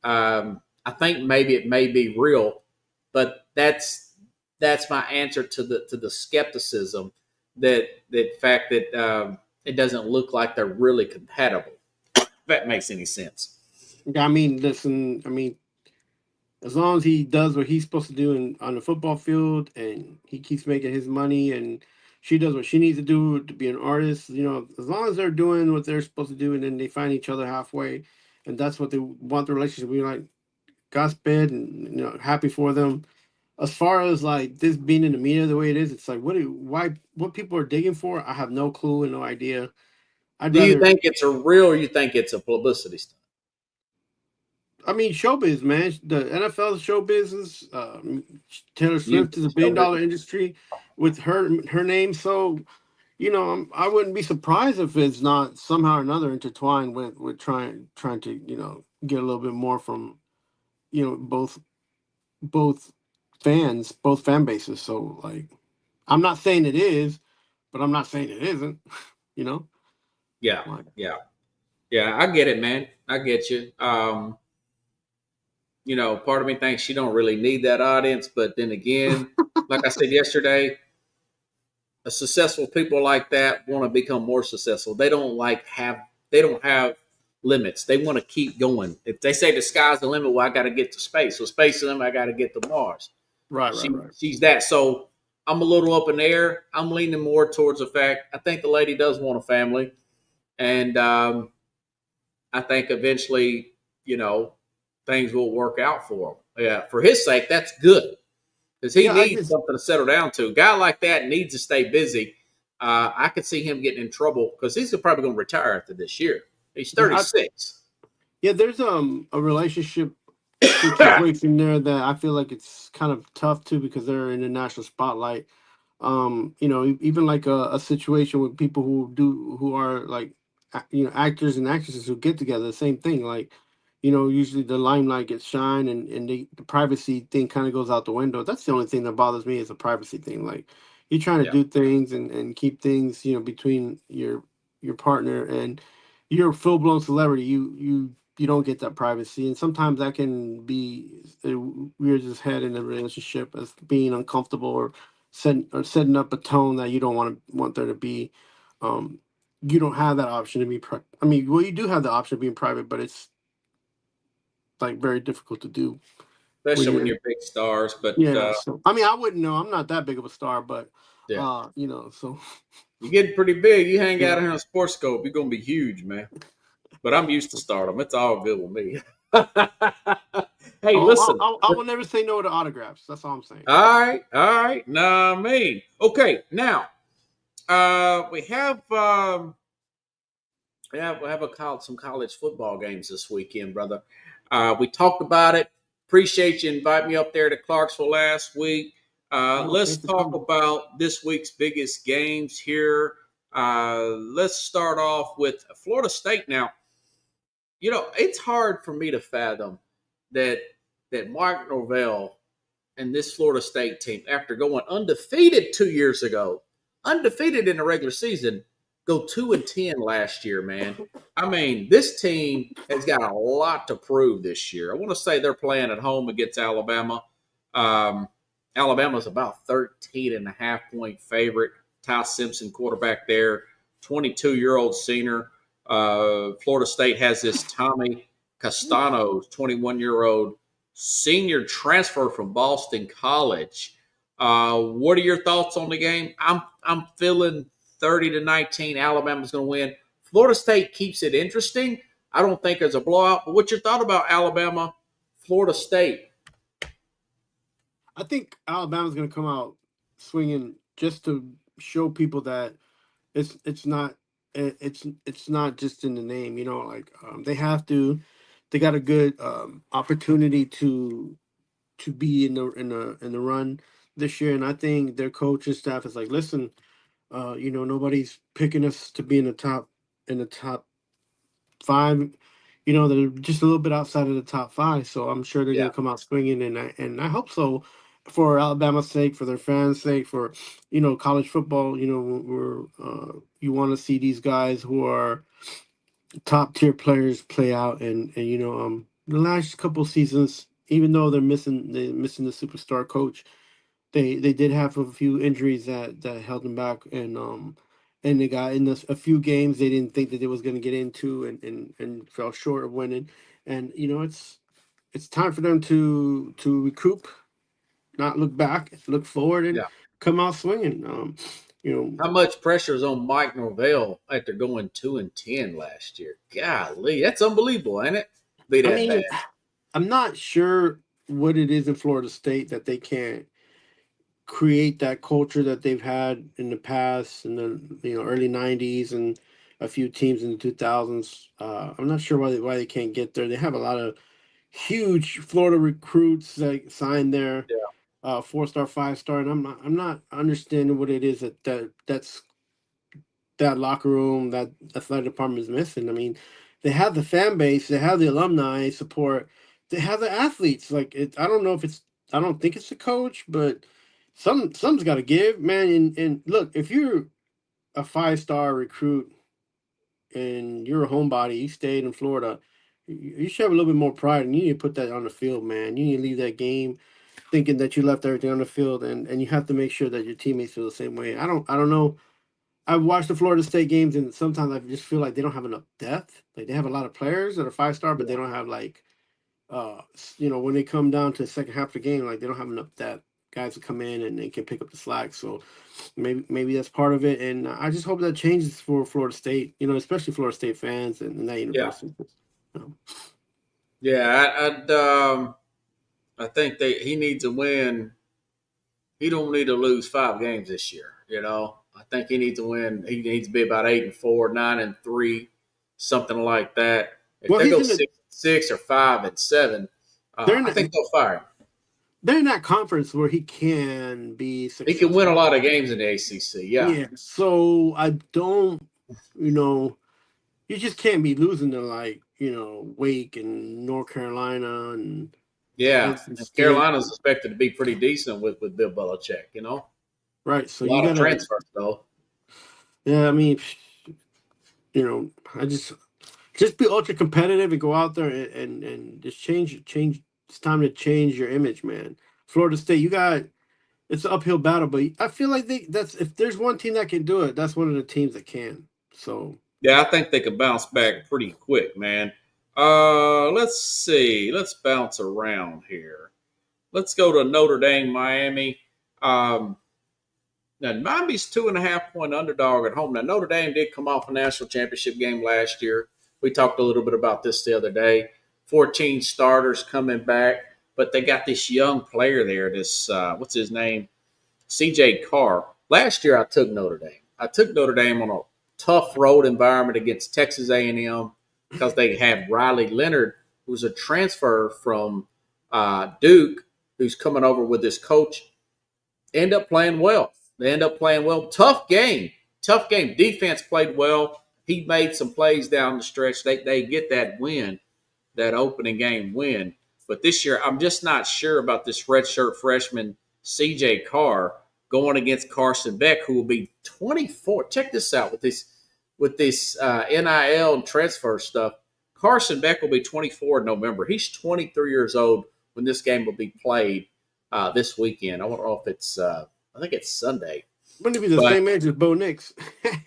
I think maybe it may be real, but that's my answer to the skepticism that fact that it doesn't look like they're really compatible. If that makes any sense. I mean, listen, I mean, as long as he does what he's supposed to do on the football field and he keeps making his money and she does what she needs to do to be an artist, as long as they're doing what they're supposed to do and then they find each other halfway and that's what they want the relationship to be like, Godspeed and happy for them. As far as like this being in the media the way it is, it's like what people are digging for, I have no clue and no idea. Do you think it's a real or you think it's a publicity stunt? I mean, showbiz, man. The NFL show business. Taylor Swift is a billion-dollar industry with her name. So, I wouldn't be surprised if it's not somehow or another intertwined with trying to get a little bit more from both fans, both fan bases. So, like, I'm not saying it is, but I'm not saying it isn't. Yeah, yeah. I get it, man. I get you. Part of me thinks she don't really need that audience, but then again, like I said yesterday, successful people like that want to become more successful. They don't have limits. They want to keep going. If they say the sky's the limit, well, I got to get to space. So space to them, I got to get to Mars. Right. She's that. So I'm a little up in the air. I'm leaning more towards the fact I think the lady does want a family, and I think eventually, things will work out for him. Yeah, for his sake, that's good because he needs something to settle down to. A guy like that needs to stay busy. I could see him getting in trouble because he's probably going to retire after this year. He's 36. There's a relationship situation there that I feel like it's kind of tough too because they're in the national spotlight. Even like a situation with people who are like actors and actresses who get together, the same thing. Like, usually the limelight gets shine and the privacy thing kind of goes out the window. That's the only thing that bothers me is the privacy thing. Like, you're trying to do things and keep things, between your partner and you're a full blown celebrity. You don't get that privacy, and sometimes that can be rears its head in a relationship as being uncomfortable or setting up a tone that you don't want there to be. You don't have that option to be. You do have the option of being private, but it's like very difficult to do, especially when you're big stars. But so, I wouldn't know. I'm not that big of a star, but so you're getting pretty big. You hang out here on Sports Scope, you're gonna be huge, man. But I'm used to stardom. It's all good with me. Hey, listen. I will never say no to autographs. That's all I'm saying. All right. Nah, me. Okay, now we have some college football games this weekend, brother. We talked about it. Appreciate you inviting me up there to Clarksville last week. Let's talk about this week's biggest games here. Let's start off with Florida State. Now, it's hard for me to fathom that Mark Norvell and this Florida State team, after going undefeated 2 years ago, undefeated in the regular season, go 2-10 last year, man. I mean, this team has got a lot to prove this year. I want to say they're playing at home against Alabama. Alabama's about 13.5-point favorite. Ty Simpson, quarterback there, 22-year-old senior. Florida State has this Tommy Castanos, 21-year-old senior transfer from Boston College. What are your thoughts on the game? I'm feeling 30-19. Alabama's going to win. Florida State keeps it interesting. I don't think there's a blowout. But what's your thought about Alabama, Florida State? I think Alabama's going to come out swinging just to show people that it's not just in the name. They got a good opportunity to be in the run this year, and I think their coach and staff is like, listen, nobody's picking us to be in the top 5. They're just a little bit outside of the top 5, so I'm sure they're going to come out swinging, and I hope so for Alabama's sake, for their fans' sake, for college football. Where you want to see these guys who are top tier players play out, and the last couple seasons, even though they're missing the superstar coach, they did have a few injuries that held them back, and they got in a few games they didn't think that they was going to get into, and fell short of winning. And it's time for them to recoup, not look back, look forward, and Yeah. come out swinging. How much pressure is on Mike Norvell after going 2-10 last year? Golly, that's unbelievable, ain't it? Be I that bad. mean, I'm not sure what it is in Florida State that they can't create that culture that they've had in the past, in the early '90s, and a few teams in the 2000s. I'm not sure why they can't get there. They have a lot of huge Florida recruits that signed there, Yeah. 4-star, 5-star, and I'm not understanding what it is that locker room, that athletic department is missing. I mean, they have the fan base, they have the alumni support, they have the athletes. Like I don't know if it's, I don't think it's the coach, but something's got to give, man. And look, if you're a 5-star recruit and you're a homebody, you stayed in Florida, you should have a little bit more pride, and you need to put that on the field, man. You need to leave that game thinking that you left everything on the field, and you have to make sure that your teammates feel the same way. I don't know. I've watched the Florida State games, and sometimes I just feel like they don't have enough depth. Like they have a lot of players that are 5-star, but they don't have when they come down to the second half of the game, like they don't have enough depth. Guys to come in and they can pick up the slack. So maybe that's part of it, and I just hope that changes for Florida State. Especially Florida State fans and that university. Yeah, I think he needs to win. He don't need to lose 5 games this year. I think he needs to win. He needs to be about 8-4, 9-3, something like that. If they go 6-6 or 5-7, I think they'll fire him. They're in that conference where he can be successful. He can win a lot of games in the ACC. Yeah. So I don't, you just can't be losing to Wake and North Carolina and Carolina's expected to be pretty decent with Bill Belichick. Right. So a lot of transfers though. Yeah, I mean, I just be ultra competitive and go out there and just change. It's time to change your image, man. Florida State, it's an uphill battle, but I feel like if there's one team that can do it, that's one of the teams that can. So yeah, I think they could bounce back pretty quick, man. Let's see. Let's bounce around here. Let's go to Notre Dame, Miami. Now, Miami's 2.5-point underdog at home. Now, Notre Dame did come off a national championship game last year. We talked a little bit about this the other day. 14 starters coming back, but they got this young player there. This what's his name? CJ Carr. Last year, I took Notre Dame. I took Notre Dame on a tough road environment against Texas A&M because they had Riley Leonard, who's a transfer from Duke, who's coming over with his coach. End up playing well. They end up playing well. Tough game. Defense played well. He made some plays down the stretch. They get that win, that opening game win. But this year, I'm just not sure about this redshirt freshman CJ Carr going against Carson Beck, who will be 24. Check this out with this NIL and transfer stuff. Carson Beck will be 24 in November. He's 23 years old when this game will be played this weekend. I don't know if it's I think it's Sunday. Wouldn't it be the same age as Bo Nix?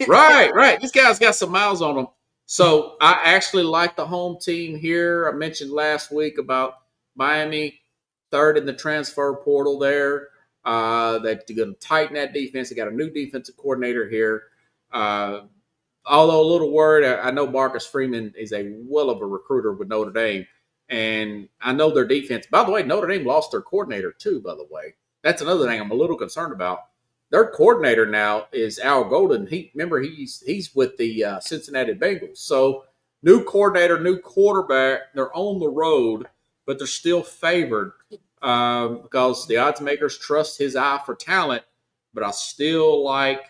Right. This guy's got some miles on him. So I actually like the home team here. I mentioned last week about Miami, third in the transfer portal there. They're going to tighten that defense. They got a new defensive coordinator here. Although a little worried, I know Marcus Freeman is a well of a recruiter with Notre Dame. And I know their defense. By the way, Notre Dame lost their coordinator too, by the way. That's another thing I'm a little concerned about. Their coordinator now is Al Golden. He's with the Cincinnati Bengals. So new coordinator, new quarterback. They're on the road, but they're still favored because the odds makers trust his eye for talent. But I still like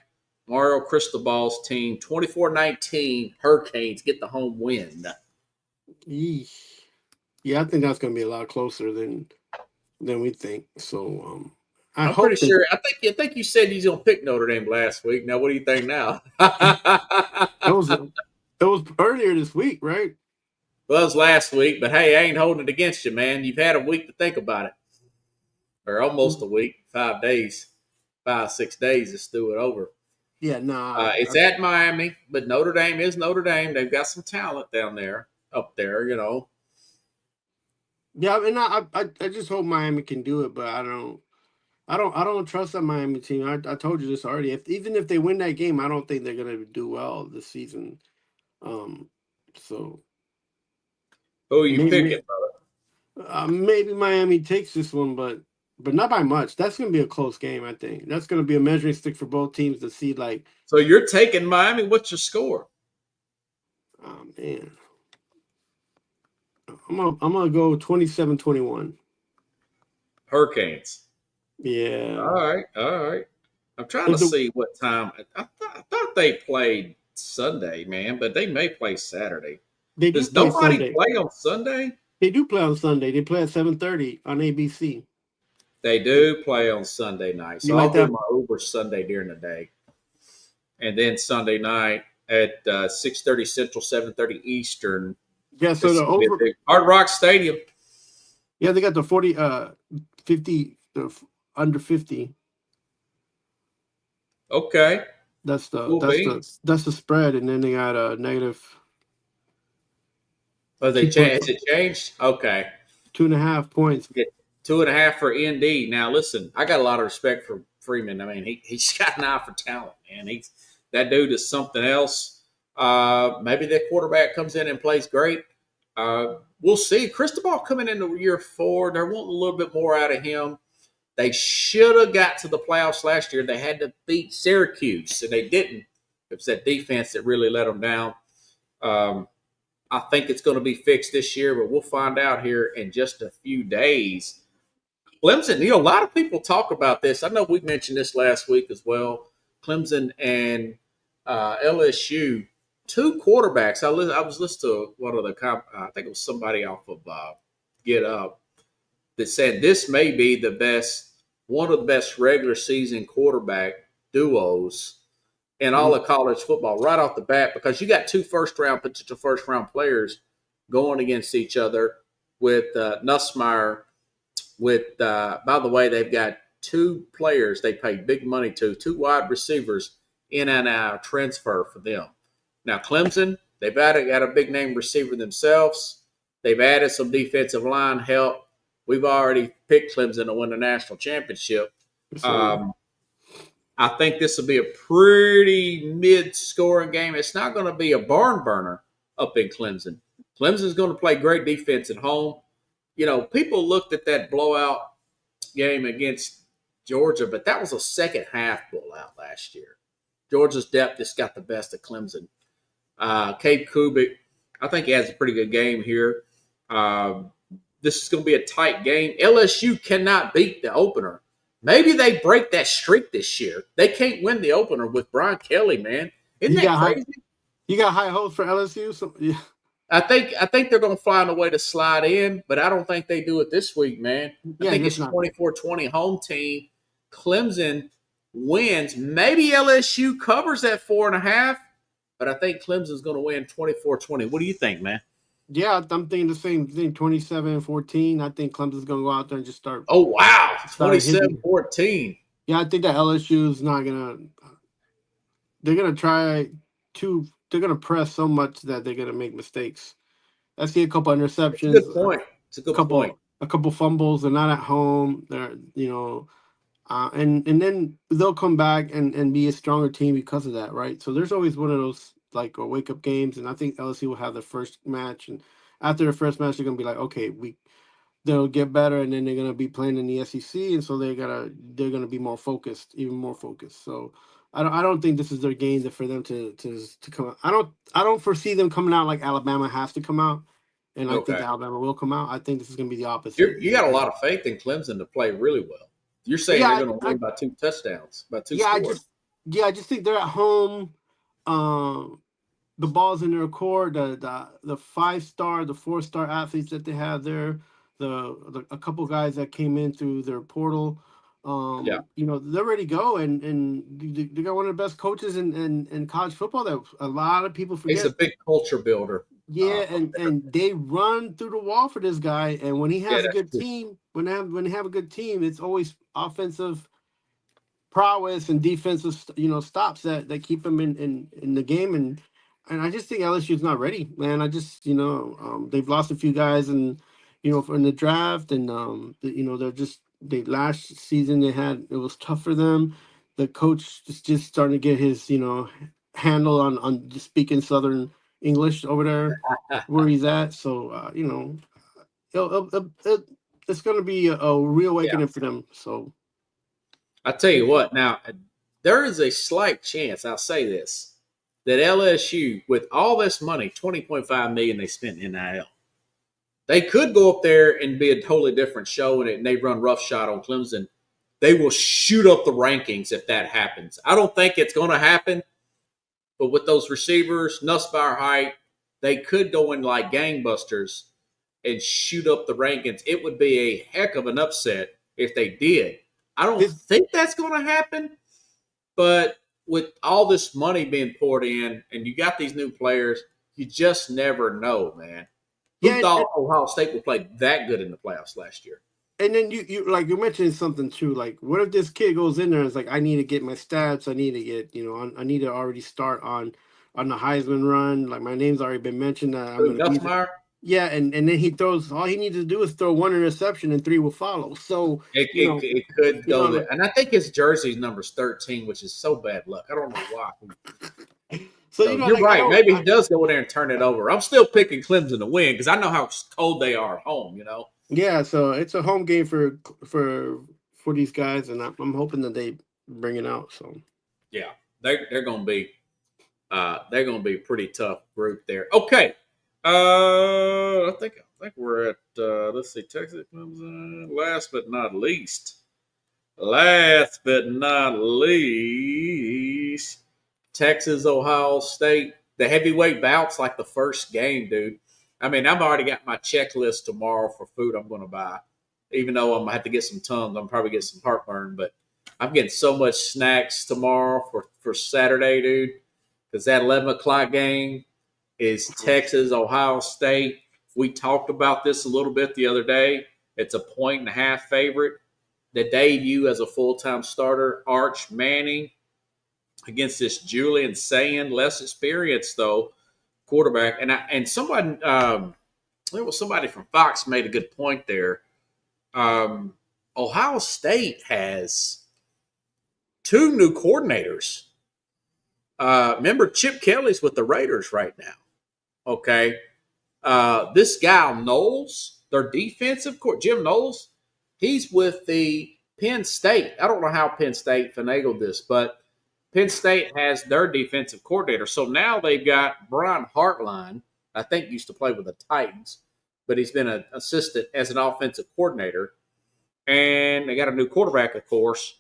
Mario Cristobal's team. 24-19 Hurricanes get the home win. Yeesh. Yeah, I think that's going to be a lot closer than we think. So I'm pretty sure. I think you said he's going to pick Notre Dame last week. Now, what do you think now? that It was earlier this week, right? Well, it was last week, but hey, I ain't holding it against you, man. You've had a week to think about it, or almost a week, 5 days, 5 6 days to stew it over. Yeah, nah. It's at Miami, but Notre Dame is Notre Dame. They've got some talent down there, up there, Yeah, and I just hope Miami can do it, but I don't trust that Miami team. I told you this already. Even if they win that game, I don't think they're gonna do well this season. So Who are you maybe picking, brother? maybe Miami takes this one, but not by much. That's gonna be a close game. I think that's gonna be a measuring stick for both teams to see. Like, So you're taking Miami. What's your score? oh man, I'm gonna go 27-21. Hurricanes. Yeah. All right. I'm trying to see what time. I thought they played Sunday, man, but they may play Saturday. Does nobody play on Sunday? They do play on Sunday. They play at 7:30 on ABC. They do play on Sunday night. So I'll do my Uber Sunday during the day. And then Sunday night at 6:30 Central, 7:30 Eastern. Yeah, so the over Hard Rock Stadium. Yeah, they got the 50, the under 50. Okay. That's the spread, and then they got a negative. Oh, has it changed? Okay. 2.5 points. 2.5 for ND. Now, listen, I got a lot of respect for Freeman. I mean, he's got an eye for talent, man. That dude is something else. Maybe that quarterback comes in and plays great. We'll see. Cristobal coming into year 4, they're wanting a little bit more out of him. They should have got to the playoffs last year. They had to beat Syracuse, and they didn't. It was that defense that really let them down. I think it's going to be fixed this year, but we'll find out here in just a few days. Clemson, a lot of people talk about this. I know we mentioned this last week as well. Clemson and LSU, 2 quarterbacks. I was listening to one of the I think it was somebody off of Get Up that said this may be one of the best regular season quarterback duos in all of college football right off the bat, because you got 2 potential first round players going against each other with Nussmeier. By the way, they've got 2 players they paid big money to, 2 wide receivers in and out transfer for them. Now, Clemson, they've got a big name receiver themselves. They've added some defensive line help. We've already picked Clemson to win the national championship. I think this will be a pretty mid-scoring game. It's not going to be a barn burner up in Clemson. Clemson's going to play great defense at home. People looked at that blowout game against Georgia, but that was a second half blowout last year. Georgia's depth just got the best of Clemson. Cade Kubik, I think he has a pretty good game here. This is going to be a tight game. LSU cannot beat the opener. Maybe they break that streak this year. They can't win the opener with Brian Kelly, man. Isn't that crazy? You got high hopes for LSU? So, yeah. I think they're going to find a way to slide in, but I don't think they do it this week, man. I think it's 24-20 home team. Clemson wins. Maybe LSU covers that 4.5, but I think Clemson's going to win 24-20. What do you think, man? Yeah, I'm thinking the same thing, 27-14. I think Clemson's going to go out there and just start. Oh, wow. 27-14. Yeah, I think that LSU is not going to – they're going to try to – they're going to press so much that they're going to make mistakes. I see a couple interceptions. That's a good point. It's a good point. A couple fumbles. They're not at home. They're, and then they'll come back and be a stronger team because of that, right? So there's always one of those like wake-up games, and I think LSU will have the first match, and after the first match, they're going to be like, okay, they'll get better, and then they're going to be playing in the SEC, and so they're going to be more focused, even more focused. So I don't think this is their game for them to come out. I don't foresee them coming out like Alabama has to come out, and I think Alabama will come out. I think this is going to be the opposite. You got a lot of faith in Clemson to play really well. You're saying they're going to win by 2 touchdowns, by 2 scores. I just think they're at home. The ball's in their court. The 5-star, the 4-star athletes that they have there. A couple guys that came in through their portal. Yeah. They're ready to go, and they got one of the best coaches in college football that a lot of people forget. He's a big culture builder. Yeah, and they run through the wall for this guy. And when he has a good team, when they have a good team, it's always offensive prowess and defensive, stops that keep him in the game. And I just think LSU's not ready, man. I just, they've lost a few guys, and in the draft, and they last season it was tough for them. The coach is just starting to get his handle on just speaking Southern English over there where he's at. So it's going to be a reawakening for them. So I tell you what, now there is a slight chance, I'll say this, that LSU, with all this money, $20.5 million they spent in NIL, they could go up there and be a totally different show, and they run roughshod on Clemson. They will shoot up the rankings if that happens. I don't think it's going to happen, but with those receivers, Nussbauer height, they could go in like gangbusters and shoot up the rankings. It would be a heck of an upset if they did. I don't think that's going to happen, but with all this money being poured in and you got these new players, you just never know, man. Who thought Ohio State would play that good in the playoffs last year? And then you like you mentioned something too, like what if this kid goes in there and is like, I need to get my stats, I need to get, I need to already start on the Heisman run, like my name's already been mentioned that I'm going to be. Yeah, and then he throws. All he needs to do is throw one interception, and 3 will follow. So it could go there, and I think his jersey's number's 13, which is so bad luck. I don't know why. So you're right. Maybe he does go in there and turn it over. I'm still picking Clemson to win because I know how cold they are at home. Yeah, so it's a home game for these guys, and I'm hoping that they bring it out. So yeah, they're going to be a pretty tough group there. Okay. I think we're at let's see, Texas comes in. Last but not least, Texas, Ohio State. The heavyweight bout's like the first game, dude. I mean, I've already got my checklist tomorrow for food I'm going to buy. Even though I'm going to have to get some Tums, I'm probably get some heartburn. But I'm getting so much snacks tomorrow for Saturday, dude. Because that 11 o'clock game is Texas, Ohio State. We talked about this a little bit the other day. It's a 1.5 favorite. The debut as a full-time starter, Arch Manning, against this Julian Sayin, less experienced though, quarterback. And somebody, there was somebody from Fox made a good point there. Ohio State has 2 new coordinators. Remember, Chip Kelly's with the Raiders right now. Okay. This guy, Knowles, their defensive court, Jim Knowles, he's with the Penn State. I don't know how Penn State finagled this, but Penn State has their defensive coordinator. So now they've got Brian Hartline, I think used to play with the Titans, but he's been an assistant as an offensive coordinator. And they got a new quarterback, of course.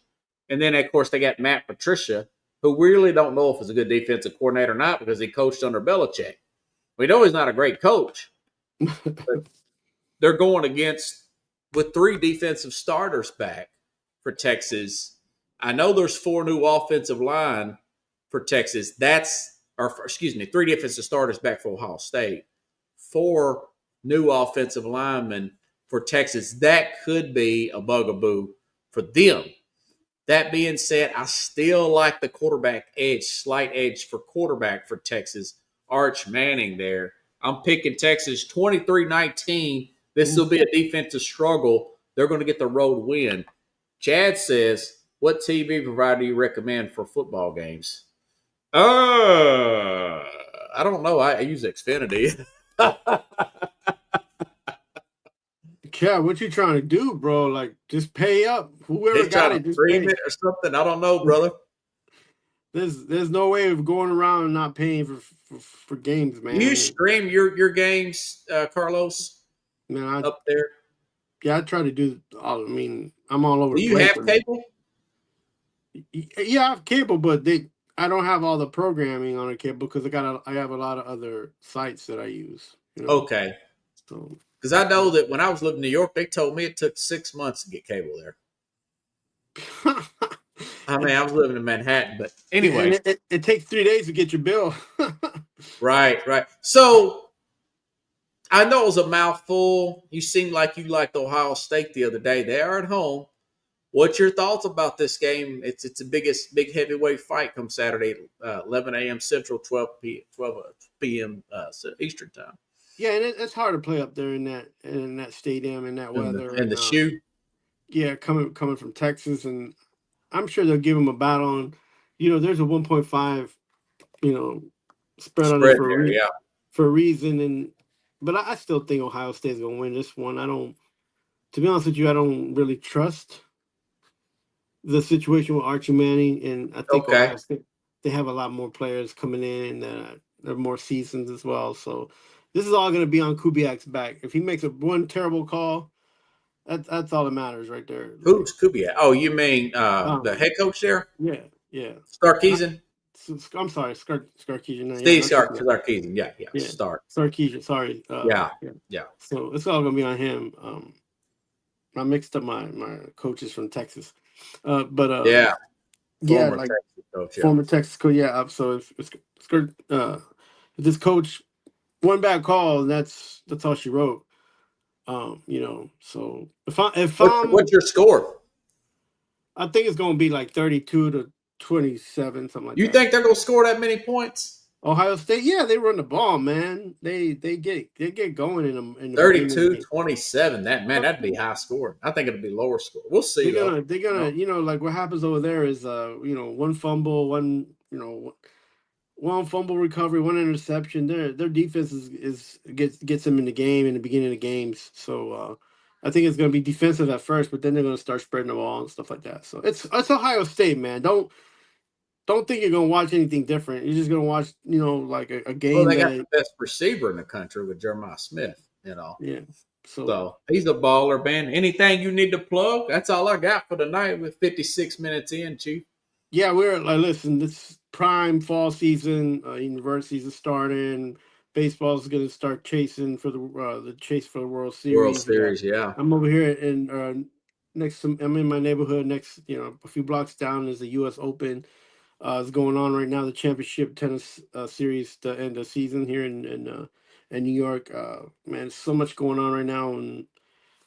And then, of course, they got Matt Patricia, who we really don't know if he's a good defensive coordinator or not because he coached under Belichick. We know he's not a great coach. But they're going with 3 defensive starters back for Texas. I know there's 4 new offensive line for Texas. 3 defensive starters back for Ohio State. 4 new offensive linemen for Texas. That could be a bugaboo for them. That being said, I still like the quarterback edge, slight edge for quarterback for Texas. Arch Manning there. I'm picking Texas 23-19. This will be a defensive struggle. They're going to get the road win. Chad says, what TV provider do you recommend for football games? I don't know. I use Xfinity. Yeah, what you trying to do, bro? Like, just pay up. Whoever got it, just stream it or something. I don't know, brother. There's no way of going around and not paying for games, man. You stream your games, Carlos? Man, up there. Yeah, I try to do all. I mean, I'm all over. Do you have cable? Yeah, I have cable, but I don't have all the programming on a cable because I have a lot of other sites that I use. Okay. So. Because I know that when I was living in New York, they told me it took 6 months to get cable there. I mean, I was living in Manhattan, but Anyway, anyway. it takes 3 days to get your bill. Right. So I know it was a mouthful. You seemed like you liked Ohio State the other day. They are at home. What's your thoughts about this game? It's the big heavyweight fight come Saturday, 11 a.m. Central, 12 p.m. Eastern time. Yeah, and it's hard to play up there in that stadium in that weather And the shoe. Yeah, coming from Texas, and I'm sure they'll give him a battle. And there's a 1.5 spread on it for a reason. But I still think Ohio State's gonna win this one. To be honest with you, I don't really trust the situation with Archie Manning, and I think Ohio State, they have a lot more players coming in and they're more seasoned as well. So this is all going to be on Kubiak's back. If he makes one terrible call, that's all that matters right there. Who's Kubiak? Oh, you mean the head coach there? Yeah. Sarkisian? I'm sorry, Sarkisian. Steve Sarkisian. Yeah. Sarkisian. Sorry. Yeah. So it's all going to be on him. I mixed up my coaches from Texas. Former Texas coach. Yeah. Former Texas coach. Yeah. So if this coach one bad call, and that's all she wrote. So if what's your score? I think it's going to be like 32-27, something like that. You think they're going to score that many points? Ohio State, yeah, they run the ball, man. They get going in the 32-27. That'd be high scoring. I think it'll be lower score. We'll see. They're gonna like what happens over there is one fumble, one fumble recovery, one interception. Their defense gets them in the game in the beginning of the games. So I think it's gonna be defensive at first, but then they're gonna start spreading the ball and stuff like that. So it's Ohio State, man. Don't think you're gonna watch anything different. You're just gonna watch, like a game. Well, they got the best receiver in the country with Jeremiah Smith. Yeah. So he's a baller, man. Anything you need to plug? That's all I got for tonight. With 56 minutes in, Chief. Yeah, we're like, listen. This prime fall season. Universities are starting. Baseball's gonna start chasing for the chase for the World Series. World Series, yeah. I'm over here in I'm in my neighborhood. Next, a few blocks down is the U.S. Open. It's going on right now, the championship tennis series to end the season here in New York. Man, so much going on right now, and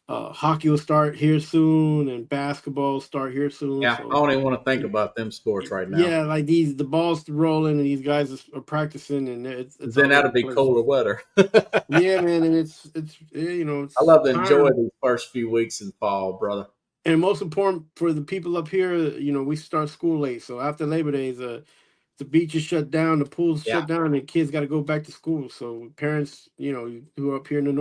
hockey will start here soon, and basketball will start here soon. Yeah, so I don't even want to think about them sports right now. Yeah, like the ball's rolling, and these guys are practicing, and it's then that'll be colder weather. Yeah, man, and it's I love to enjoy these first few weeks in fall, brother. And most important for the people up here, we start school late. So after Labor Day, the beach is shut down, the pool's shut down, and kids got to go back to school. So parents, who are up here in the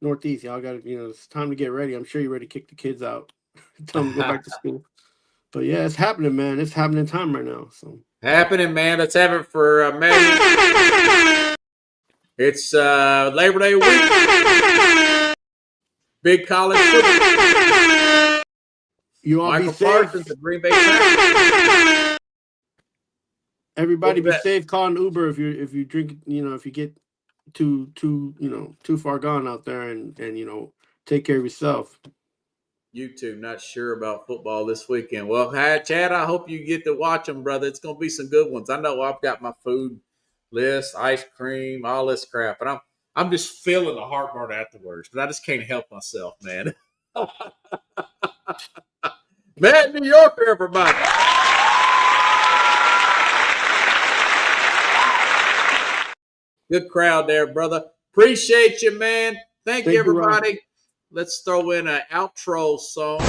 Northeast, y'all got to, it's time to get ready. I'm sure you're ready to kick the kids out. Tell them to go back to school. But yeah, it's happening, man. It's happening time right now. So happening, man. Let's have it for Matt. It's Labor Day week. Big college football. You all Michael be safe. Parsons, the Green Bay Packers. Everybody be safe. Call an Uber if you drink. If you get too far gone out there, and take care of yourself. You two not sure about football this weekend. Well, hi, Chad. I hope you get to watch them, brother. It's gonna be some good ones. I know I've got my food list, ice cream, all this crap, and I'm just feeling the heartburn afterwards. But I just can't help myself, man. Man, New Yorker, everybody. Good crowd there, brother. Appreciate you, man. Thank you, everybody. Let's throw in an outro song.